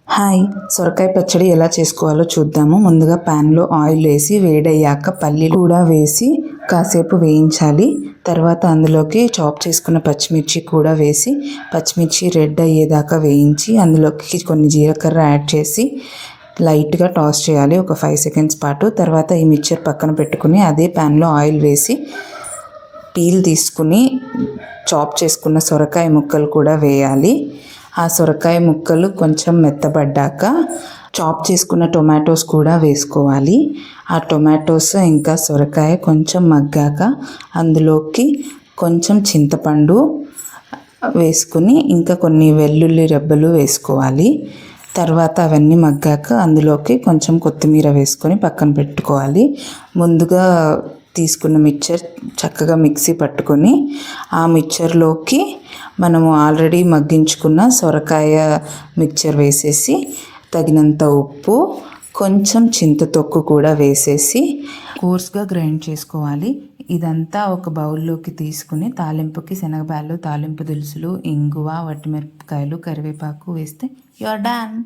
Hi, సొరకాయ పచ్చడి ఎలా చేసుకోవాలో చూద్దాము. ముందుగా ప్యాన్లో ఆయిల్ వేసి వేడయ్యాక పల్లీలు కూడా వేసి కాసేపు వేయించాలి. తర్వాత అందులోకి చాప్ చేసుకున్న పచ్చిమిర్చి కూడా వేసి పచ్చిమిర్చి రెడ్ అయ్యేదాకా వేయించి అందులోకి కొన్ని జీలకర్ర యాడ్ చేసి లైట్గా టాస్ చేయాలి ఒక 5 సెకండ్స్ పాటు. తర్వాత ఈ మిక్చర్ పక్కన పెట్టుకుని అదే ప్యాన్లో ఆయిల్ వేసి పీల్ తీసుకుని చాప్ చేసుకున్న సొరకాయ ముక్కలు కూడా వేయాలి. ఆ సొరకాయ ముక్కలు కొంచెం మెత్తబడ్డాక చాప్ చేసుకున్న టొమాటోస్ కూడా వేసుకోవాలి. ఆ టొమాటోస్ ఇంకా సొరకాయ కొంచెం మగ్గాక అందులోకి కొంచెం చింతపండు వేసుకుని ఇంకా కొన్ని వెల్లుల్లి రెబ్బలు వేసుకోవాలి. తర్వాత అవన్నీ మగ్గాక అందులోకి కొంచెం కొత్తిమీర వేసుకొని పక్కన పెట్టుకోవాలి. ముందుగా తీసుకున్న మిక్చర్ చక్కగా మిక్సీ పట్టుకొని ఆ మిక్చర్లోకి మనము ఆల్రెడీ మగ్గించుకున్న సొరకాయ మిక్చర్ వేసేసి తగినంత ఉప్పు, కొంచెం చింతతొక్కు కూడా వేసేసి కోర్స్గా గ్రైండ్ చేసుకోవాలి. ఇదంతా ఒక బౌల్లోకి తీసుకుని తాలింపుకి శనగపాలు, తాలింపు దినుసులు, ఇంగువ, వట్టిమిరపకాయలు, కరివేపాకు వేస్తే యు ఆర్ డన్.